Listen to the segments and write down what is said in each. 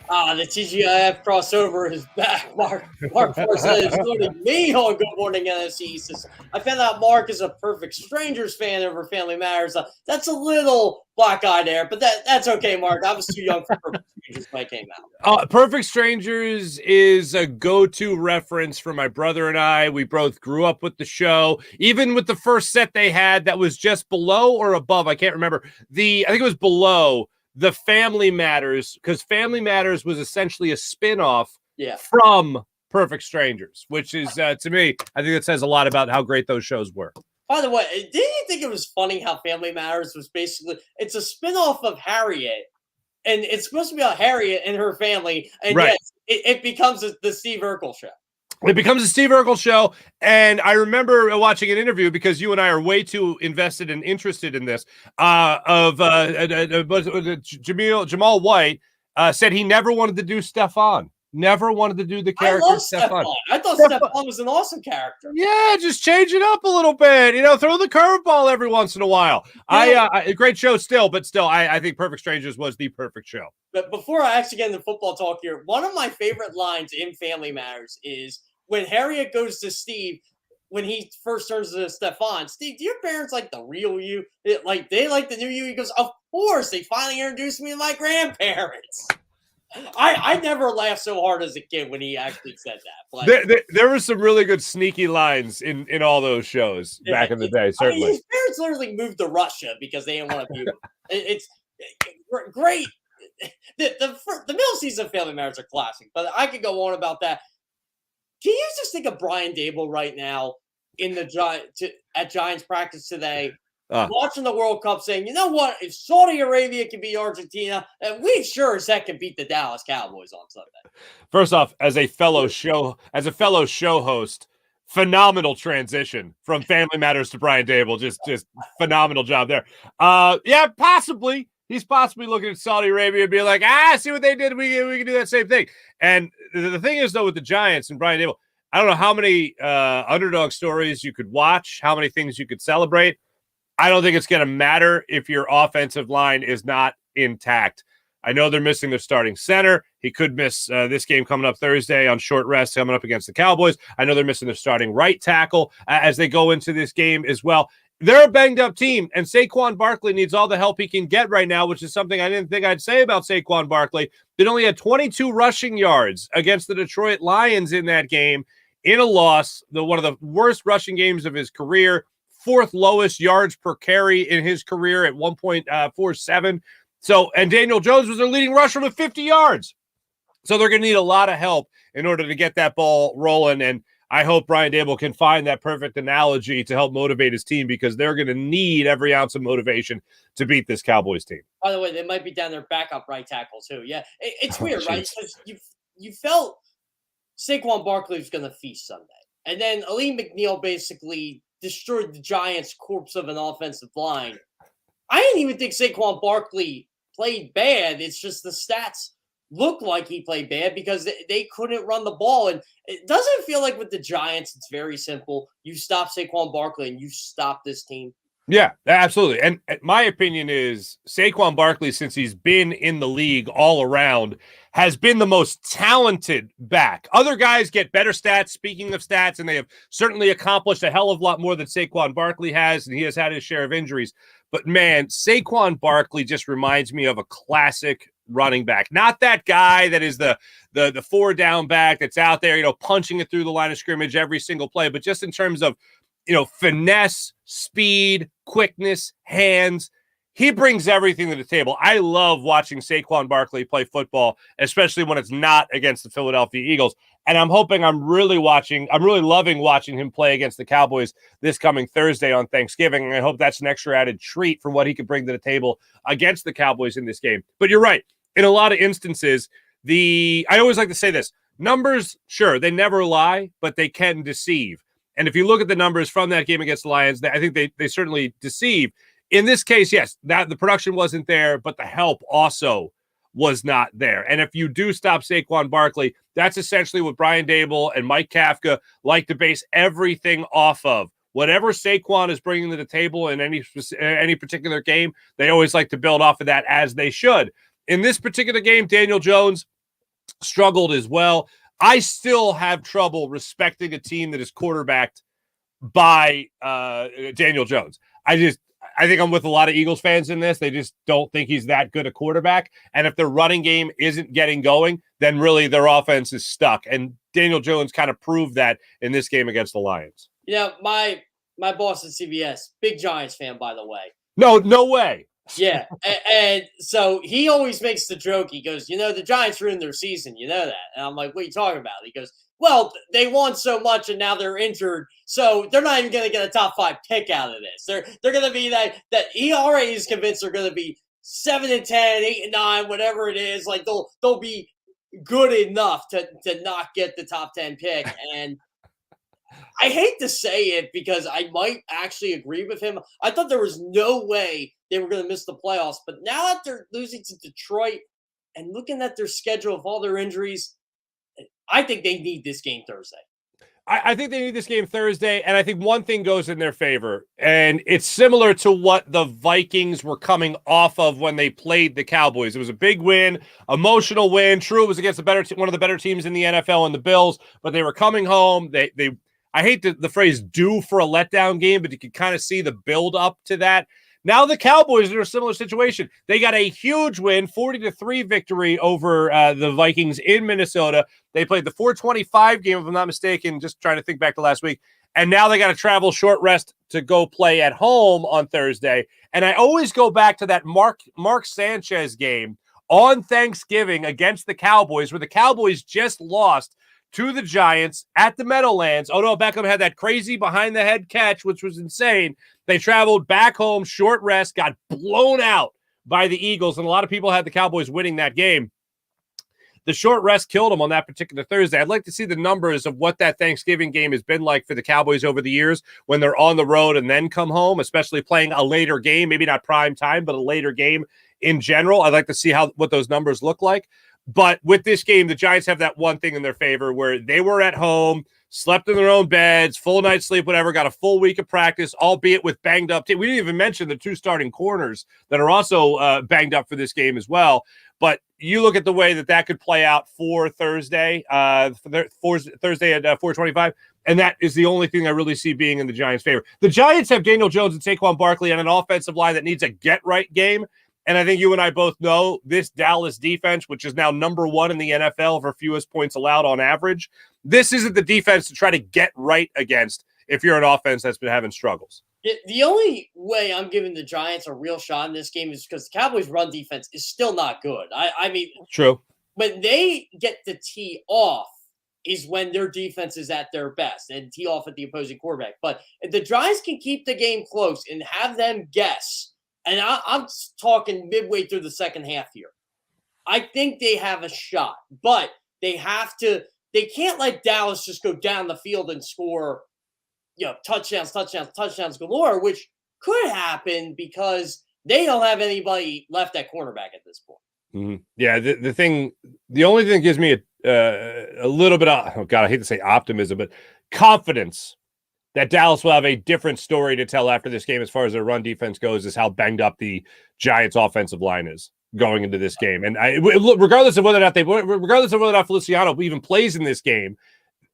The TGIF crossover is back. Marc Farzetta is joining me on Good Morning NFC East. I found out Mark is a Perfect Strangers fan over Family Matters. That's a little black eye there, but that's okay, Mark. I was too young for Perfect Strangers when it came out. Perfect Strangers is a go-to reference for my brother and I. We both grew up with the show. Even with the first set they had that was just below or above, I can't remember. I think it was below the Family Matters, because Family Matters was essentially a spin-off from Perfect Strangers, which is, to me, I think it says a lot about how great those shows were. By the way, didn't you think it was funny how Family Matters was basically, it's a spin-off of Harriet, and it's supposed to be about Harriet and her family, and right. Yes, it becomes the Steve Urkel show. It becomes a Steve Urkel show, and I remember watching an interview, because you and I are way too invested and interested in this, Jamal White said he never wanted to do Stefan. Never wanted to do the character. I love Stefan. I thought Stefan was an awesome character. Yeah, just change it up a little bit. Throw the curveball every once in a while. A great show still, but still, I think Perfect Strangers was the perfect show. But before I actually get into football talk here, one of my favorite lines in Family Matters is when Harriet goes to Steve, when he first turns to Stefan. Steve, do your parents like the real you? They like the new you? He goes, of course. They finally introduced me to my grandparents. I never laughed so hard as a kid when he actually said that. But there were some really good sneaky lines in all those shows back in the day, certainly. His parents literally moved to Russia because they didn't want to be. It's great. The middle season of Family Matters are classic, but I could go on about that. Can you just think of Brian Dable right now in at Giants practice today, watching the World Cup, saying, "You know what? If Saudi Arabia can beat Argentina, we sure as heck can beat the Dallas Cowboys on Sunday." First off, as a fellow show host, phenomenal transition from Family Matters to Brian Dable. Just phenomenal job there. Yeah, possibly. He's possibly looking at Saudi Arabia and being like, see what they did. We can do that same thing. And the thing is, though, with the Giants and Brian Dable, I don't know how many underdog stories you could watch, how many things you could celebrate. I don't think it's going to matter if your offensive line is not intact. I know they're missing their starting center. He could miss this game coming up Thursday on short rest coming up against the Cowboys. I know they're missing their starting right tackle as they go into this game as well. They're a banged-up team, and Saquon Barkley needs all the help he can get right now, which is something I didn't think I'd say about Saquon Barkley. They only had 22 rushing yards against the Detroit Lions in that game in a loss, one of the worst rushing games of his career, fourth lowest yards per carry in his career at 1.47. So, and Daniel Jones was their leading rusher with 50 yards. So they're going to need a lot of help in order to get that ball rolling, and I hope Brian Dable can find that perfect analogy to help motivate his team, because they're going to need every ounce of motivation to beat this Cowboys team. By the way, they might be down their backup right tackle too. Yeah, it's weird, right? Because you felt Saquon Barkley was going to feast Sunday, and then Aleem McNeil basically destroyed the Giants' corpse of an offensive line. I didn't even think Saquon Barkley played bad. It's just the stats look like he played bad because they couldn't run the ball. And it doesn't feel like with the Giants, it's very simple. You stop Saquon Barkley and you stop this team. Yeah, absolutely. And my opinion is Saquon Barkley, since he's been in the league all around, has been the most talented back. Other guys get better stats, speaking of stats, and they have certainly accomplished a hell of a lot more than Saquon Barkley has, and he has had his share of injuries. But, man, Saquon Barkley just reminds me of a classic running back. Not that guy that is the four down back that's out there, punching it through the line of scrimmage every single play, but just in terms of, finesse, speed, quickness, hands. He brings everything to the table. I love watching Saquon Barkley play football, especially when it's not against the Philadelphia Eagles. And I'm really loving watching him play against the Cowboys this coming Thursday on Thanksgiving. And I hope that's an extra added treat for what he can bring to the table against the Cowboys in this game. But you're right. In a lot of instances, I always like to say this, numbers, sure, they never lie, but they can deceive. And if you look at the numbers from that game against the Lions, I think they certainly deceive. In this case, yes, that the production wasn't there, but the help also was not there. And if you do stop Saquon Barkley, that's essentially what Brian Dable and Mike Kafka like to base everything off of. Whatever Saquon is bringing to the table in any particular game, they always like to build off of that, as they should. In this particular game, Daniel Jones, struggled as well. I still have trouble respecting a team that is quarterbacked by Daniel Jones. I think I'm with a lot of Eagles fans in this. They just don't think he's that good a quarterback. And if their running game isn't getting going, then really their offense is stuck. And Daniel Jones kind of proved that in this game against the Lions. My boss at CBS, big Giants fan, by the way. No way. Yeah. And so he always makes the joke. He goes, the Giants ruined their season. You know that. And I'm like, what are you talking about? He goes, well, they won so much and now they're injured. So they're not even going to get a top 5 pick out of this. They're going to be that he already is convinced they're going to be 7-10, 8-9, whatever it is. Like they'll be good enough to not get the top 10 pick. And I hate to say it because I might actually agree with him. I thought there was no way they were going to miss the playoffs. But now after losing to Detroit and looking at their schedule of all their injuries, I think they need this game Thursday. I think they need this game Thursday, and I think one thing goes in their favor, and it's similar to what the Vikings were coming off of when they played the Cowboys. It was a big win, emotional win. True, it was against one of the better teams in the NFL and the Bills, but they were coming home. I hate the phrase due for a letdown game, but you can kind of see the build up to that. Now the Cowboys are in a similar situation. They got a huge win, 40-3 victory over the Vikings in Minnesota. They played the 425 game, if I'm not mistaken, just trying to think back to last week. And now they got to travel short rest to go play at home on Thursday. And I always go back to that Mark Sanchez game on Thanksgiving against the Cowboys, where the Cowboys just lost to the Giants at the Meadowlands. Odell Beckham had that crazy behind-the-head catch, which was insane. They traveled back home, short rest, got blown out by the Eagles, and a lot of people had the Cowboys winning that game. The short rest killed them on that particular Thursday. I'd like to see the numbers of what that Thanksgiving game has been like for the Cowboys over the years when they're on the road and then come home, especially playing a later game, maybe not prime time, but a later game in general. I'd like to see what those numbers look like. But with this game, the Giants have that one thing in their favor where they were at home, slept in their own beds, full night's sleep, whatever, got a full week of practice, albeit with banged up team. We didn't even mention the 2 starting corners that are also banged up for this game as well. But you look at the way that could play out for Thursday, Thursday at 4:25, and that is the only thing I really see being in the Giants' favor. The Giants have Daniel Jones and Saquon Barkley on an offensive line that needs a get-right game. And I think you and I both know this Dallas defense, which is now number 1 in the NFL for fewest points allowed on average, this isn't the defense to try to get right against if you're an offense that's been having struggles. The only way I'm giving the Giants a real shot in this game is because the Cowboys' run defense is still not good. I mean, true. When they get the tee off is when their defense is at their best and tee off at the opposing quarterback. But if the Giants can keep the game close and have them guess, and I'm talking midway through the second half here, I think they have a shot. But they can't let Dallas just go down the field and score, touchdowns galore, which could happen because they don't have anybody left at cornerback at this point. Mm-hmm. Yeah, the only thing that gives me a little bit of, I hate to say optimism, but confidence that Dallas will have a different story to tell after this game as far as their run defense goes is how banged up the Giants' offensive line is going into this game. And regardless of whether or not Feliciano even plays in this game,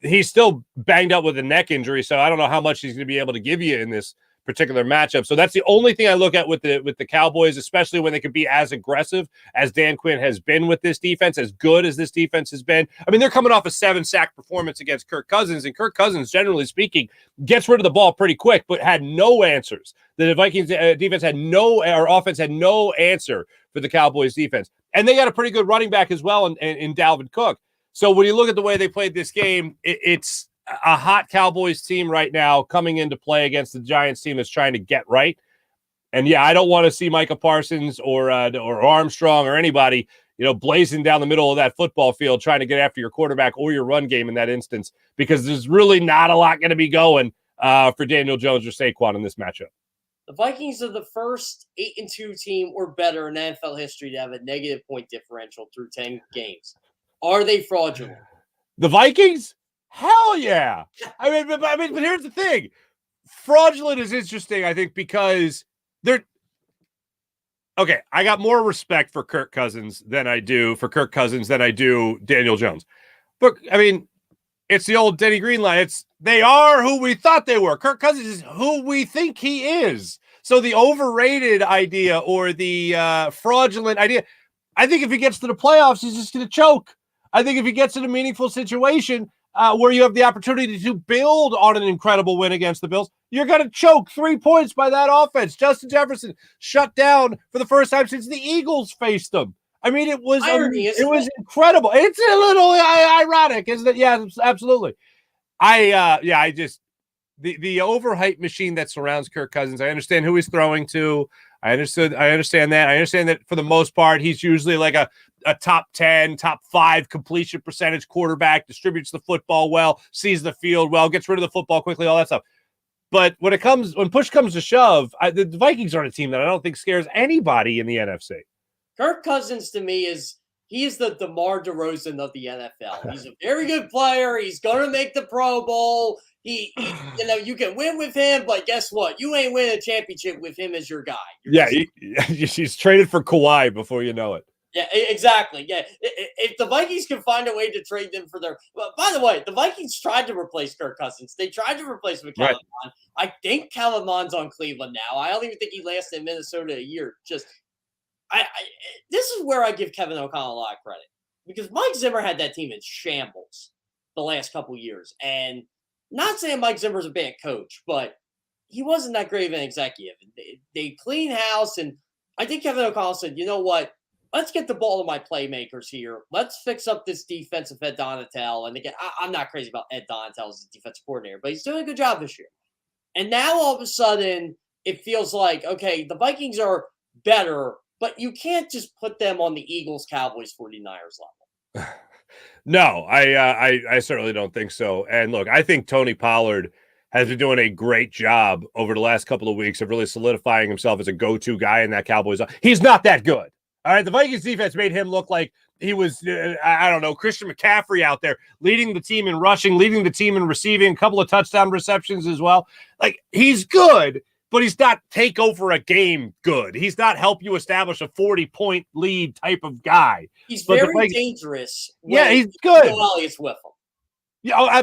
he's still banged up with a neck injury, so I don't know how much he's going to be able to give you in this particular matchup. So that's the only thing I look at with the Cowboys, especially when they could be as aggressive as Dan Quinn has been with this defense, as good as this defense has been. I mean, they're coming off a 7-sack performance against Kirk Cousins, and Kirk Cousins, generally speaking, gets rid of the ball pretty quick, but had no answers. The Vikings defense offense had no answer for the Cowboys defense. And they got a pretty good running back as well in Dalvin Cook. So when you look at the way they played this game, it's a hot Cowboys team right now coming into play against the Giants team that's trying to get right. And yeah, I don't want to see Micah Parsons or Armstrong or anybody, blazing down the middle of that football field trying to get after your quarterback or your run game in that instance, because there's really not a lot going to be going for Daniel Jones or Saquon in this matchup. The Vikings are the first 8-2 team or better in NFL history to have a negative point differential through 10 games. Are they fraudulent? The Vikings? Hell yeah. I mean, but here's the thing. Fraudulent is interesting, I think, because okay, I got more respect for Kirk Cousins than I do Daniel Jones. But I mean, it's the old Denny Green line. They are who we thought they were. Kirk Cousins is who we think he is. So the overrated idea or the fraudulent idea, I think if he gets to the playoffs, he's just going to choke. I think if he gets in a meaningful situation where you have the opportunity to build on an incredible win against the Bills, you're going to choke 3 points by that offense. Justin Jefferson shut down for the first time since the Eagles faced them. I mean, it was incredible. It's a little ironic, isn't it? Yeah, absolutely. The overhyped machine that surrounds Kirk Cousins. I understand who he's throwing to. I understand that. I understand that for the most part, he's usually like a top 10, top 5 completion percentage quarterback, distributes the football well, sees the field well, gets rid of the football quickly, all that stuff. But when push comes to shove, the Vikings are a team that I don't think scares anybody in the NFC. Kirk Cousins to me is the DeMar DeRozan of the NFL. He's a very good player. He's going to make the Pro Bowl. He you can win with him, but guess what? You ain't winning a championship with him as your guy. He's traded for Kawhi before you know it. Yeah, exactly. Yeah, if the Vikings can find a way to trade them for their. Well, by the way, the Vikings tried to replace Kirk Cousins. They tried to replace him with Kellen Mond. I think Kellen Mond's on Cleveland now. I don't even think he lasted in Minnesota a year. This is where I give Kevin O'Connell a lot of credit because Mike Zimmer had that team in shambles the last couple years, and not saying Mike Zimmer's a bad coach, but he wasn't that great of an executive. They clean house, and I think Kevin O'Connell said, you know what? Let's get the ball to my playmakers here. Let's fix up this defensive Ed Donatel. And again, I'm not crazy about Ed Donatel as a defensive coordinator, but he's doing a good job this year. And now all of a sudden, it feels like, okay, the Vikings are better, but you can't just put them on the Eagles, Cowboys, 49ers level. No, I certainly don't think so. And look, I think Tony Pollard has been doing a great job over the last couple of weeks of really solidifying himself as a go-to guy in that Cowboys. He's not that good. All right, the Vikings defense made him look like he was, Christian McCaffrey out there leading the team in rushing, leading the team in receiving, a couple of touchdown receptions as well. Like, he's good, but he's not take over a game good. He's not help you establish a 40-point lead type of guy. He's very dangerous. He's good. Elliott's with him. Yeah,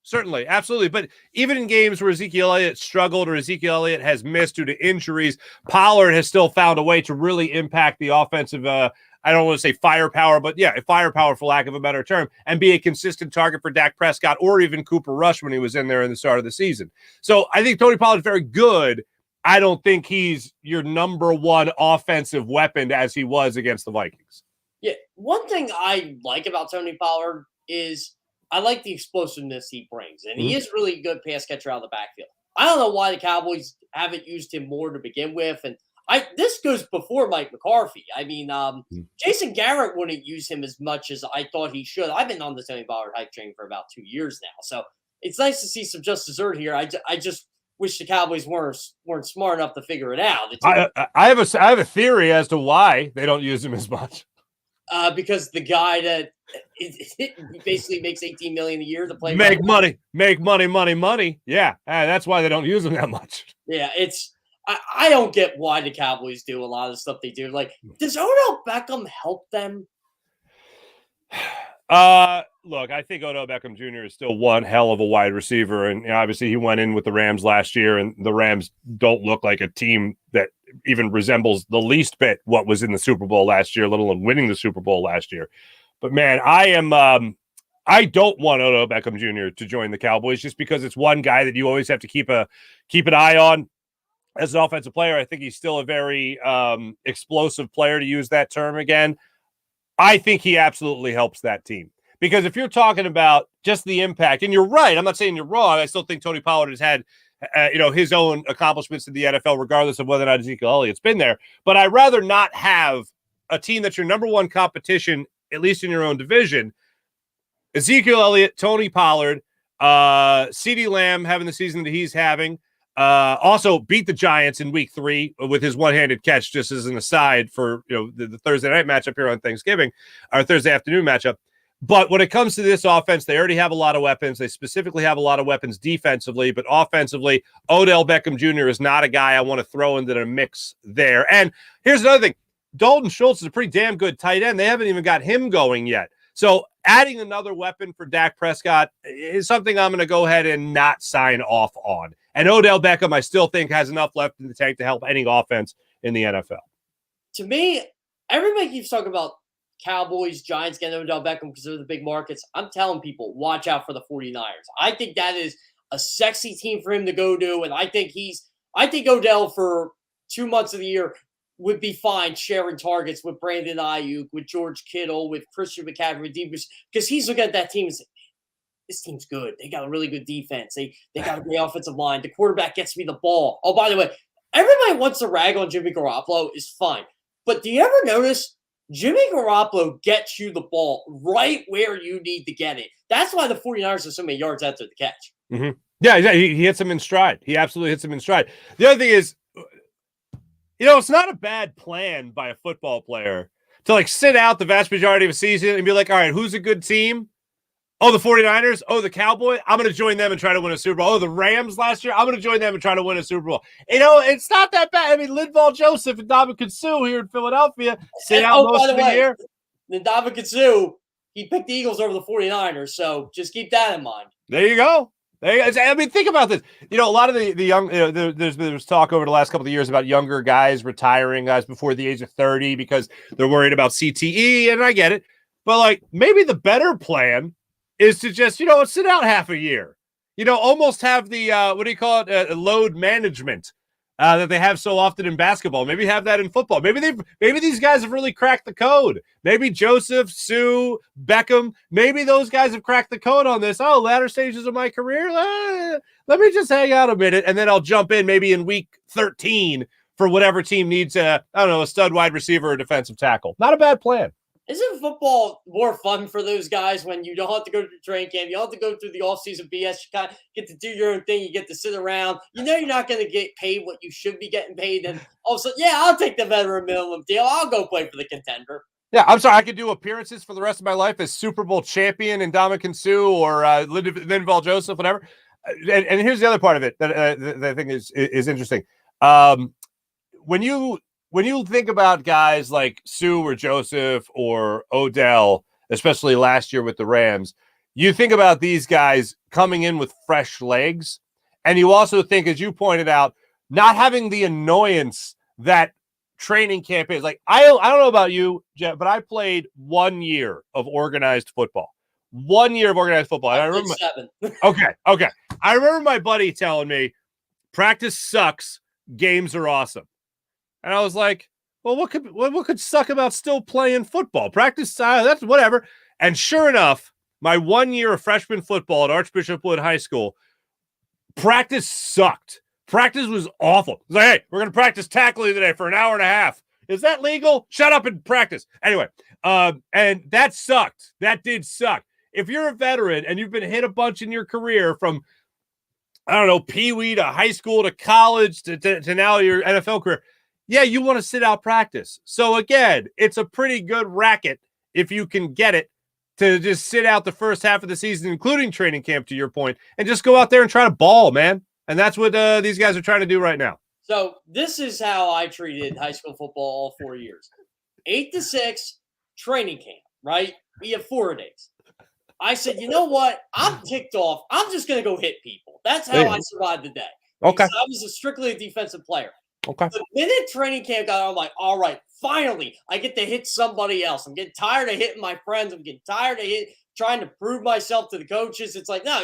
certainly, absolutely. But even in games where Ezekiel Elliott struggled or Ezekiel Elliott has missed due to injuries, Pollard has still found a way to really impact the offensive, I don't want to say firepower, but firepower for lack of a better term, and be a consistent target for Dak Prescott or even Cooper Rush when he was in there in the start of the season. So I think Tony Pollard's very good. I don't think he's your number one offensive weapon as he was against the Vikings. Yeah, one thing I like about Tony Pollard is I like the explosiveness he brings, and he is really a good pass catcher out of the backfield. I don't know why the Cowboys haven't used him more to begin with, and this goes before Mike McCarthy. I mean, Jason Garrett wouldn't use him as much as I thought he should. I've been on the Tony Pollard hype train for about 2 years now, so it's nice to see some just dessert here. I just wish the Cowboys weren't smart enough to figure it out. I have a theory as to why they don't use him as much. Because the guy that basically makes $18 million a year to play make money. Yeah, that's why they don't use him that much. Yeah, I don't get why the Cowboys do a lot of the stuff they do. Like, does Odell Beckham help them? Look, I think Odell Beckham Jr. is still one hell of a wide receiver, and obviously he went in with the Rams last year, and the Rams don't look like a team that even resembles the least bit what was in the Super Bowl last year, let alone winning the Super Bowl last year. But man, I don't want Odell Beckham Jr. to join the Cowboys just because it's one guy that you always have to keep an eye on as an offensive player. I think he's still a very explosive player, to use that term again. I think he absolutely helps that team. Because if you're talking about just the impact, and you're right, I'm not saying you're wrong. I still think Tony Pollard has had, his own accomplishments in the NFL, regardless of whether or not Ezekiel Elliott's been there. But I'd rather not have a team that's your number one competition, at least in your own division. Ezekiel Elliott, Tony Pollard, CeeDee Lamb having the season that he's having. Also beat the Giants in week 3 with his one-handed catch, just as an aside for the Thursday night matchup here on Thanksgiving, or Thursday afternoon matchup. But when it comes to this offense, they already have a lot of weapons. They specifically have a lot of weapons defensively, but offensively, Odell Beckham Jr. is not a guy I want to throw into the mix there. And here's another thing. Dalton Schultz is a pretty damn good tight end. They haven't even got him going yet. So adding another weapon for Dak Prescott is something I'm going to go ahead and not sign off on. And Odell Beckham, I still think, has enough left in the tank to help any offense in the NFL. To me, everybody keeps talking about Cowboys, Giants getting Odell Beckham because they're the big markets. I'm telling people, watch out for the 49ers. I think that is a sexy team for him to go to, and I think Odell for 2 months of the year would be fine sharing targets with Brandon Ayuk, with George Kittle, with Christian McCaffrey, because he's looking at that team and saying, this team's good. They got a really good defense. They got a great offensive line. The quarterback gets me the ball. Oh, by the way, everybody wants to rag on Jimmy Garoppolo is fine. But do you ever notice Jimmy Garoppolo gets you the ball right where you need to get it? That's why the 49ers are so many yards after the catch. Mm-hmm. Yeah, he hits him in stride. He absolutely hits him in stride. The other thing is, it's not a bad plan by a football player to sit out the vast majority of a season and be like, all right, who's a good team? Oh, the 49ers. Oh, the Cowboys. I'm going to join them and try to win a Super Bowl. Oh, the Rams last year. I'm going to join them and try to win a Super Bowl. It's not that bad. I mean, Linval Joseph and Ndamukong Suh here in Philadelphia sit out most of the year. Ndamukong Suh, he picked the Eagles over the 49ers, so just keep that in mind. There you go. I mean, think about this. A lot of the young, there's talk over the last couple of years about younger guys retiring, guys before the age of 30 because they're worried about CTE, and I get it. But, maybe the better plan is to just, sit out half a year. Almost have the, load management that they have so often in basketball. Maybe have that in football. Maybe these guys have really cracked the code. Maybe Joseph, Suh, Beckham, maybe those guys have cracked the code on this. Oh, latter stages of my career, let me just hang out a minute, and then I'll jump in maybe in week 13 for whatever team needs a stud wide receiver or defensive tackle. Not a bad plan. Isn't football more fun for those guys when you don't have to go to the training camp? You don't have to go through the offseason BS. You kind of get to do your own thing. You get to sit around. You're not going to get paid what you should be getting paid. And also, I'll take the veteran minimum deal. I'll go play for the contender. Yeah, I'm sorry. I could do appearances for the rest of my life as Super Bowl champion Ndamukong Suh or Linval Joseph, whatever. And here's the other part of it that I think is interesting. When you think about guys like Suh or Joseph or Odell, especially last year with the Rams, you think about these guys coming in with fresh legs. And you also think, as you pointed out, not having the annoyance that training camp is. I don't know about you, Jeff, but I played 1 year of organized football. 1 year of organized football. I remember 7. Okay. I remember my buddy telling me, practice sucks, games are awesome. And I was like, well, what could suck about still playing football? Practice, that's whatever. And sure enough, my 1 year of freshman football at Archbishop Wood High School, practice sucked. Practice was awful. It was like, hey, we're going to practice tackling today for an hour and a half. Is that legal? Shut up and practice. Anyway, and that sucked. That did suck. If you're a veteran and you've been hit a bunch in your career from, peewee to high school to college to now your NFL career, yeah, you want to sit out practice. So again, it's a pretty good racket if you can get it to just sit out the first half of the season, including training camp, to your point, and just go out there and try to ball, man. And that's what these guys are trying to do right now. So this is how I treated high school football all 4 years. 8 to 6 training camp, right? We have 4 days. I said, you know what? I'm ticked off. I'm just going to go hit people. That's how I survived the day. Okay. I was strictly a defensive player. Okay. The minute training camp got on, I'm like, all right, finally, I get to hit somebody else. I'm getting tired of hitting my friends. I'm getting tired of trying to prove myself to the coaches. It's like, no,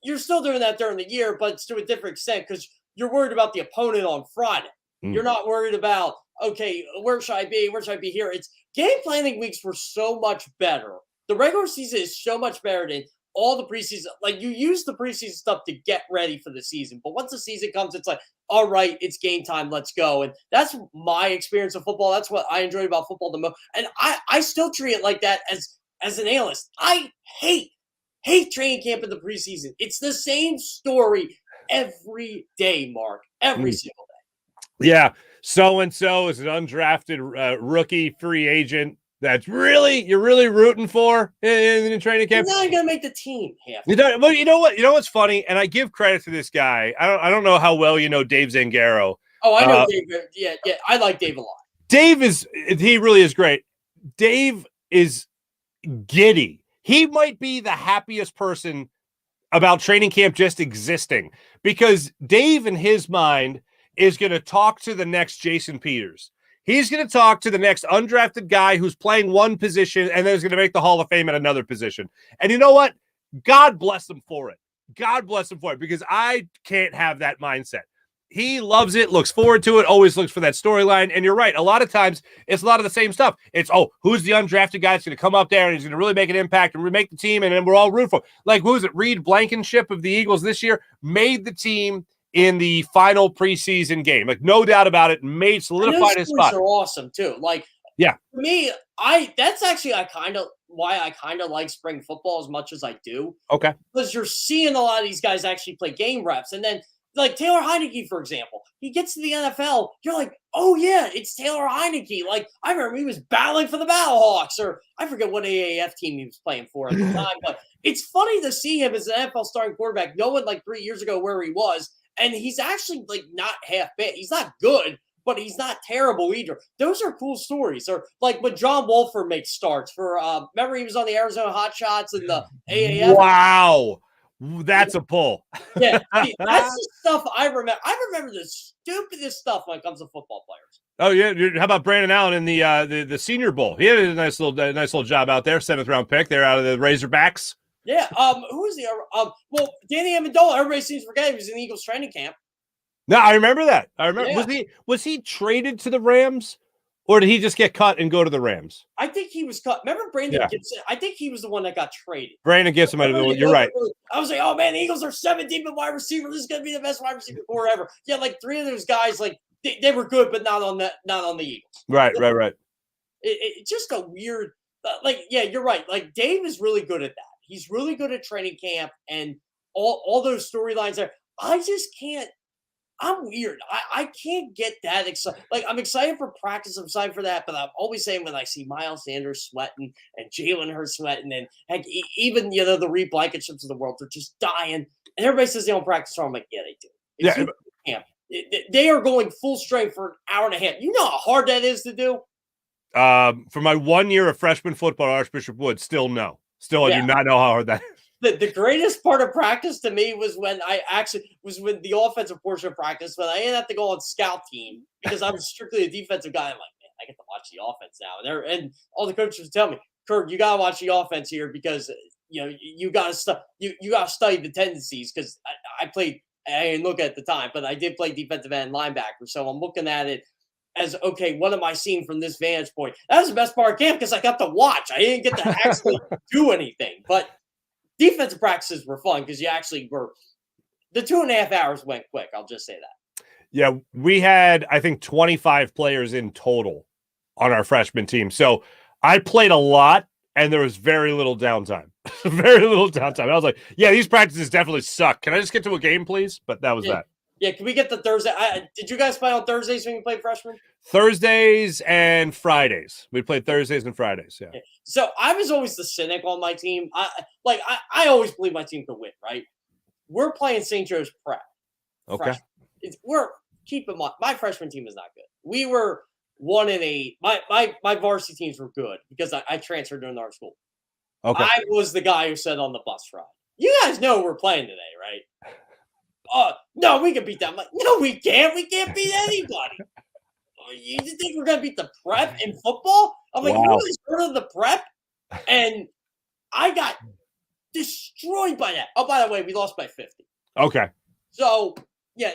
you're still doing that during the year, but it's to a different extent because you're worried about the opponent on Friday. You're not worried about, okay, where should I be? Where should I be here? It's game planning weeks were so much better. The regular season is so much better than all the preseason. You use the preseason stuff to get ready for the season. But once the season comes, it's like, all right, it's game time. Let's go. And that's my experience of football. That's what I enjoy about football the most. And I still treat it like that as an analyst. I hate training camp in the preseason. It's the same story every day, Mark. Every single day. Yeah. So-and-so is an undrafted rookie free agent You're really rooting for in training camp. He's not gonna make the team. Well, you know what? You know what's funny, and I give credit to this guy. I don't know how well you know Dave Zangaro. Oh, I know Dave. Yeah, I like Dave a lot. He really is great. Dave is giddy. He might be the happiest person about training camp just existing, because Dave, in his mind, is going to talk to the next Jason Peters. He's going to talk to the next undrafted guy who's playing one position and then is going to make the Hall of Fame at another position. And you know what? God bless him for it. God bless him for it, because I can't have that mindset. He loves it, looks forward to it, always looks for that storyline. And you're right. A lot of times it's a lot of the same stuff. It's, who's the undrafted guy that's going to come up there and he's going to really make an impact and remake the team, and then we're all rooting for him. Like, who is it? Reed Blankenship of the Eagles this year made the team in the final preseason game. Like, no doubt about it, solidified his spot. Are awesome too. Like, yeah, for me, that's actually why I kind of like spring football as much as I do. Okay. Because you're seeing a lot of these guys actually play game reps. And then, like Taylor Heineke, for example, he gets to the NFL. You're like, oh, yeah, it's Taylor Heineke. Like, I remember he was battling for the Battlehawks, or I forget what AAF team he was playing for at the time. But it's funny to see him as an NFL starting quarterback, knowing like 3 years ago where he was. And he's actually like not half bad. He's not good, but he's not terrible either. Those are cool stories. Or like when John Wolford makes starts for, remember he was on the Arizona Hotshots and the AAF. Wow. That's a pull. Yeah, see, that's the stuff I remember. I remember the stupidest stuff when it comes to football players. Oh yeah, how about Brandon Allen in the Senior Bowl? He had a nice little job out there, 7th round pick. They're out of the Razorbacks. Yeah. Who is the well, Danny Amendola? Everybody seems to forget he was in the Eagles training camp. No, I remember that. I remember. Yeah. Was he traded to the Rams? Or did he just get cut and go to the Rams? I think he was cut. Remember Brandon Gibson? I think he was the one that got traded. Brandon Gibson might have been. You're right. I was like, oh man, the Eagles are 17th wide receiver. This is going to be the best wide receiver core ever. Yeah, like 3 of those guys, like they were good, but not on the Eagles. Right. It's just a weird. Yeah, you're right. Like Dave is really good at that. He's really good at training camp and all those storylines there. I just can't. I'm weird. I can't get that excited. Like, I'm excited for practice. I'm excited for that. But I'm always saying when I see Miles Sanders sweating and Jalen Hurts sweating and heck, even, the Reed Blankenships of the world, they're just dying. And everybody says they don't practice. So I'm like, yeah, they do. It's they are going full strength for an hour and a half. You know how hard that is to do? For my 1 year of freshman football, Archbishop Wood, still no. I do not know how hard that is. The greatest part of practice to me was when the offensive portion of practice, when I didn't have to go on scout team because I was strictly a defensive guy. I'm like, man, I get to watch the offense now. And all the coaches would tell me, Kerr, you got to watch the offense here because, you got to you got to study the tendencies, because I didn't look at the time, but I did play defensive end linebacker. So I'm looking at it as, okay, what am I seeing from this vantage point? That was the best part of camp because I got to watch. I didn't get to actually do anything, but defensive practices were fun because you actually were – the 2.5 hours went quick. I'll just say that. Yeah, we had, I think, 25 players in total on our freshman team. So I played a lot, and there was very little downtime. Very little downtime. I was like, yeah, these practices definitely suck. Can I just get to a game, please? But that was that. Yeah, can we get the Thursday? Did you guys play on Thursdays when you played freshman? Thursdays and Fridays. We played Thursdays and Fridays, yeah. So I was always the cynic on my team. I always believe my team could win, right? We're playing St. Joe's Prep. Okay. Keep in mind, my freshman team is not good. We were 1-8. My varsity teams were good because I transferred to another school. Okay. I was the guy who said on the bus ride, you guys know we're playing today, right? No, we can beat them. I'm like, no, we can't. We can't beat anybody. You think we're going to beat the Prep in football? I'm like, wow. You guys heard of the Prep? And I got destroyed by that. Oh, by the way, we lost by 50. Okay. So, yeah,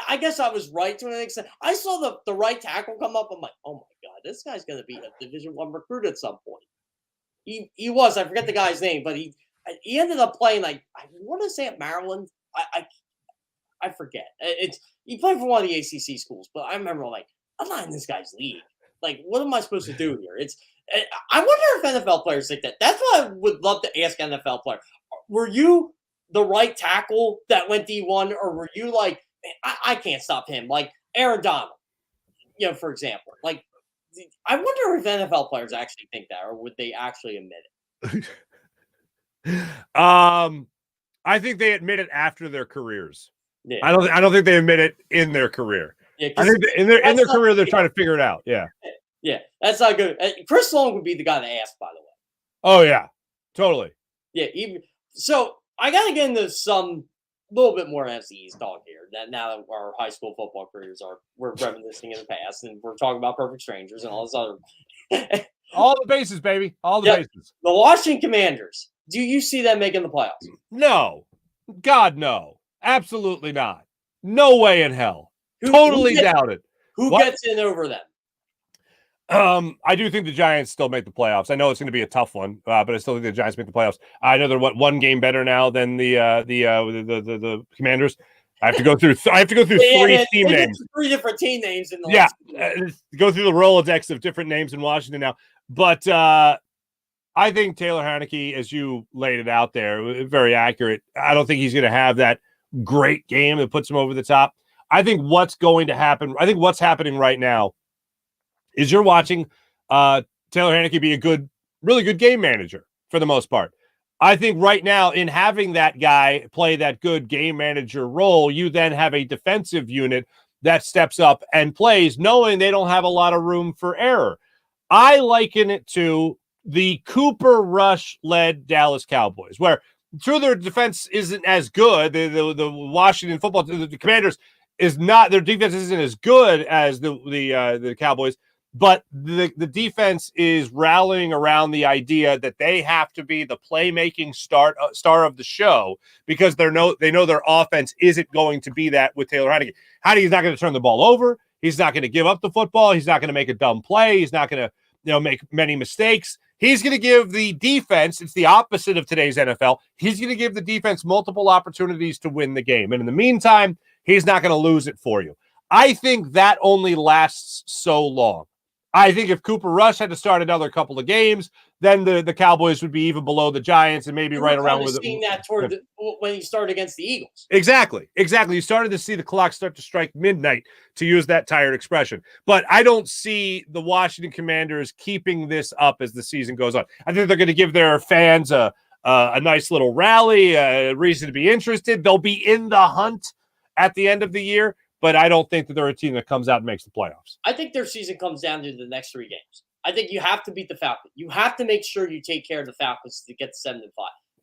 I guess I was right to an extent. I saw the right tackle come up. I'm like, oh, my God, this guy's going to be a Division I recruit at some point. He was. I forget the guy's name, but he ended up playing, like, I want to say at Maryland. I forget. He played for one of the ACC schools, but I remember, like, I'm not in this guy's league. Like, what am I supposed to do here? I wonder if NFL players think that. That's what I would love to ask NFL players. Were you the right tackle that went D1, or were you like, man, I can't stop him? Like Aaron Donald, for example. Like, I wonder if NFL players actually think that, or would they actually admit it. I think they admit it after their careers. Yeah. I don't think they admit it in their career. Yeah, I think in their career they're trying to figure it out. Yeah. Yeah, that's not good. Chris Long would be the guy to ask, by the way. Oh yeah, totally. Yeah, so I got to get into some little bit more NFC East talk here. That now that our high school football careers we're reminiscing in the past, and we're talking about perfect strangers and all this other. All the bases, baby. All the bases. The Washington Commanders. Do you see them making the playoffs? No. God, no. Absolutely not. No way in hell. Totally doubt it. Who gets in over them? I do think the Giants still make the playoffs. I know it's going to be a tough one, but I still think the Giants make the playoffs. I know they're one game better now than the Commanders. I have to go through. Three team names. 3 different team names in the go through the Rolodex of different names in Washington now. But I think Taylor Heinicke, as you laid it out there, very accurate. I don't think he's going to have that great game that puts him over the top. I think what's going to happen. I think what's happening right now is you're watching Taylor Heinicke be a really good game manager for the most part. I think right now, in having that guy play that good game manager role, you then have a defensive unit that steps up and plays, knowing they don't have a lot of room for error. I liken it to the Cooper Rush-led Dallas Cowboys, where true their defense isn't as good. The Washington football, the Commanders is not, their defense isn't as good as the Cowboys. But the defense is rallying around the idea that they have to be the playmaking star of the show because they know their offense isn't going to be that with Taylor Heinicke. Heinicke's not going to turn the ball over. He's not going to give up the football. He's not going to make a dumb play. He's not going to make many mistakes. He's going to give the defense, it's the opposite of today's NFL, he's going to give the defense multiple opportunities to win the game. And in the meantime, he's not going to lose it for you. I think that only lasts so long. I think if Cooper Rush had to start another couple of games, then the Cowboys would be even below the Giants and maybe right around with it. Seeing that toward when he started against the Eagles. Exactly. You started to see the clock start to strike midnight, to use that tired expression. But I don't see the Washington Commanders keeping this up as the season goes on. I think they're going to give their fans a nice little rally, a reason to be interested. They'll be in the hunt at the end of the year. But I don't think that they're a team that comes out and makes the playoffs. I think their season comes down to the next 3 games. I think you have to beat the Falcons. You have to make sure you take care of the Falcons to get to 7-5.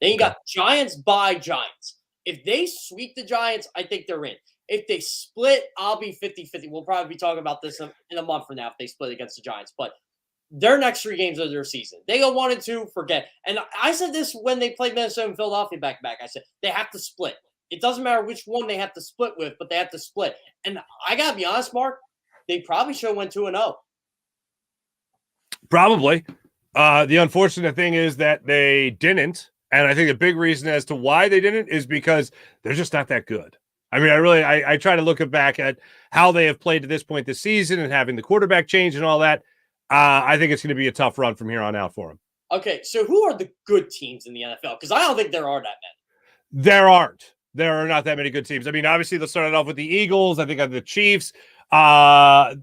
Then you got Giants by Giants. If they sweep the Giants, I think they're in. If they split, I'll be 50-50. We'll probably be talking about this in a month from now if they split against the Giants. But their next 3 games of their season. They go 1-2, forget. And I said this when they played Minnesota and Philadelphia back-to-back. I said they have to split. It doesn't matter which one they have to split with, but they have to split. And I got to be honest, Mark, they probably should have went 2-0. Probably. The unfortunate thing is that they didn't. And I think the big reason as to why they didn't is because they're just not that good. I mean, I try to look back at how they have played to this point this season and having the quarterback change and all that. I think it's going to be a tough run from here on out for them. Okay, so who are the good teams in the NFL? Because I don't think there are that many. There aren't. There are not that many good teams. I mean, obviously, they started off with the Eagles. I think the Chiefs. I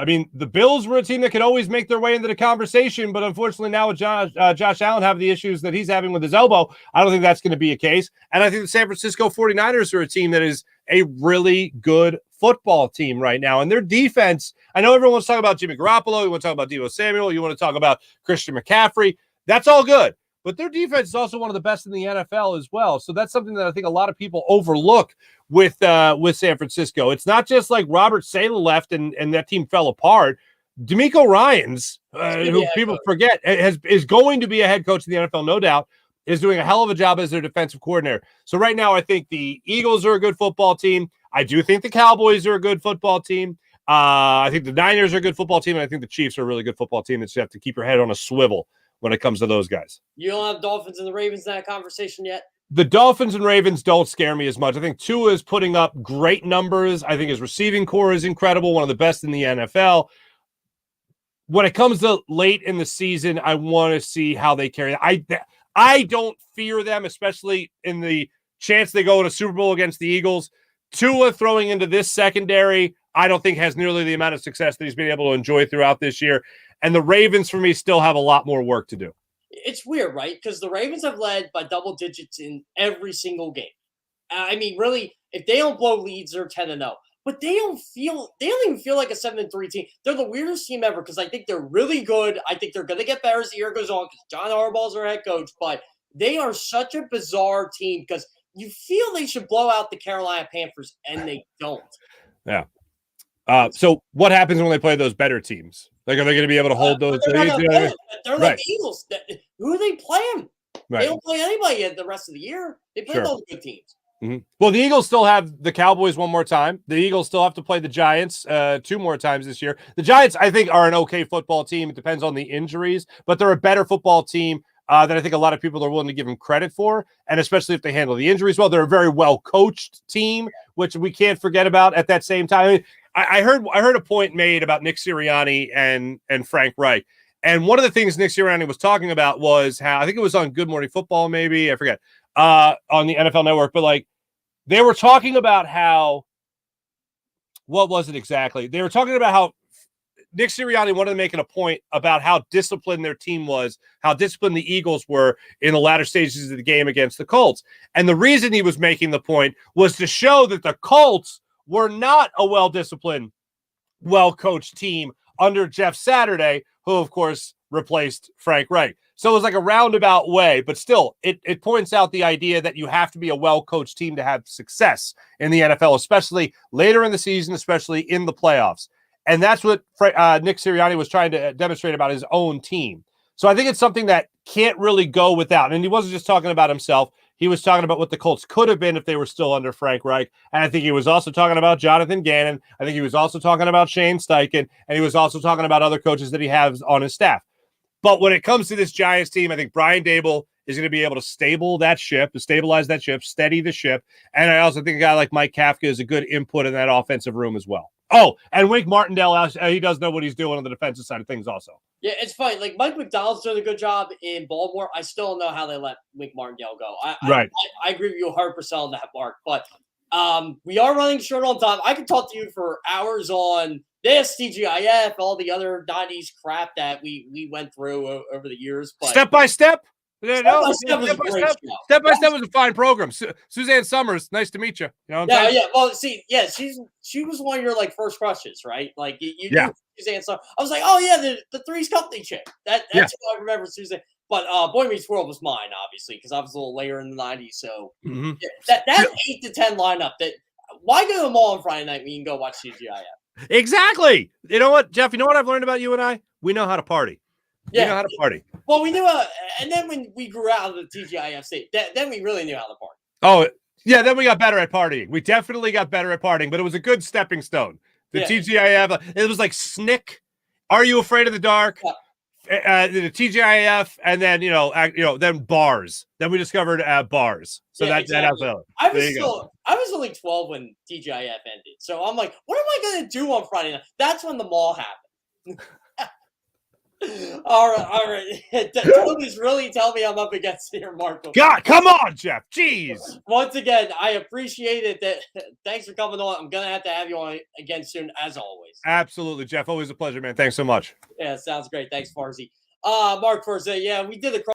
mean, the Bills were a team that could always make their way into the conversation, but unfortunately now with Josh Allen having the issues that he's having with his elbow, I don't think that's going to be a case. And I think the San Francisco 49ers are a team that is a really good football team right now. And their defense, I know everyone wants to talk about Jimmy Garoppolo. You want to talk about Deebo Samuel. You want to talk about Christian McCaffrey. That's all good. But their defense is also one of the best in the NFL as well. So that's something that I think a lot of people overlook with San Francisco. It's not just like Robert Saleh left and that team fell apart. DeMeco Ryans, who people forget, is going to be a head coach in the NFL, no doubt, is doing a hell of a job as their defensive coordinator. So right now I think the Eagles are a good football team. I do think the Cowboys are a good football team. I think the Niners are a good football team, and I think the Chiefs are a really good football team. That you have to keep your head on a swivel when it comes to those guys. You don't have Dolphins and the Ravens in that conversation yet? The Dolphins and Ravens don't scare me as much. I think Tua is putting up great numbers. I think his receiving core is incredible, one of the best in the NFL. When it comes to late in the season, I want to see how they carry it. I don't fear them, especially in the chance they go in a Super Bowl against the Eagles. Tua throwing into this secondary, I don't think has nearly the amount of success that he's been able to enjoy throughout this year. And the Ravens, for me, still have a lot more work to do. It's weird, right? Because the Ravens have led by double digits in every single game. I mean, really, if they don't blow leads, they're 10-0. But they don't even feel like a 7-3 team. They're the weirdest team ever because I think they're really good. I think they're going to get better as the year goes on because John Harbaugh's their head coach. But they are such a bizarre team because you feel they should blow out the Carolina Panthers, and they don't. Yeah. So what happens when they play those better teams? Like, are they going to be able to hold those? They're like the Eagles. Who are they playing? Right. They don't play anybody the rest of the year. They play all the good teams. Mm-hmm. Well, the Eagles still have the Cowboys one more time. The Eagles still have to play the Giants 2 more times this year. The Giants, I think, are an okay football team. It depends on the injuries, but they're a better football team that I think a lot of people are willing to give them credit for, and especially if they handle the injuries well. They're a very well-coached team, which we can't forget about at that same time. I mean, I heard a point made about Nick Sirianni and Frank Reich. And one of the things Nick Sirianni was talking about was how, I think it was on Good Morning Football, maybe, I forget, on the NFL Network, but like they were talking about how, what was it exactly? They were talking about how Nick Sirianni wanted to make a point about how disciplined their team was, how disciplined the Eagles were in the latter stages of the game against the Colts. And the reason he was making the point was to show that the Colts were not a well-disciplined, well-coached team under Jeff Saturday, who, of course, replaced Frank Reich. So it was like a roundabout way, but still, it points out the idea that you have to be a well-coached team to have success in the NFL, especially later in the season, especially in the playoffs. And that's what Nick Sirianni was trying to demonstrate about his own team. So I think it's something that can't really go without. And he wasn't just talking about himself. He was talking about what the Colts could have been if they were still under Frank Reich. And I think he was also talking about Jonathan Gannon. I think he was also talking about Shane Steichen. And he was also talking about other coaches that he has on his staff. But when it comes to this Giants team, I think Brian Daboll is going to be able to stabilize that ship, steady the ship. And I also think a guy like Mike Kafka is a good input in that offensive room as well. Oh, and Wink Martindale, he does know what he's doing on the defensive side of things also. Yeah, it's funny. Like, Mike McDonald's doing a good job in Baltimore. I still don't know how they let Wink Martindale go. I agree with you 100% on that, Mark. But we are running short on time. I could talk to you for hours on this, TGIF, all the other 90s crap that we went through over the years. But Step by Step? Step by Step was a fine program. Suzanne Summers, nice to meet you. You know what I'm saying? Yeah. Well, see, yeah, she was one of your like first crushes, right? Like you Suzanne Summers. I was like, oh yeah, the Three's Company chick. That's what I remember Suzanne. But Boy Meets World was mine, obviously, because I was a little later in the 90s. So that 8 to 10 lineup. Why go to the mall on Friday night when you can go watch CGIF? Exactly. You know what, Jeff? You know what I've learned about you and I? We know how to party. Yeah. We know how to party. Well, we knew, and then when we grew out of the TGIFC, then we really knew how to party. Oh, yeah, then we got better at partying. We definitely got better at partying, but it was a good stepping stone. The TGIF, it was like SNCC, Are You Afraid of the Dark? Yeah. The TGIF, and then then bars. Then we discovered bars. So exactly. I was only 12 when TGIF ended. So I'm like, what am I going to do on Friday night? That's when the mall happened. All right. Tony's really telling me I'm up against here, Marco. God, come on, Jeff. Jeez. Once again, I appreciate it. Thanks for coming on. I'm going to have you on again soon, as always. Absolutely, Jeff. Always a pleasure, man. Thanks so much. Yeah, sounds great. Thanks, Farzy. Marc Farzetta. Yeah, we did a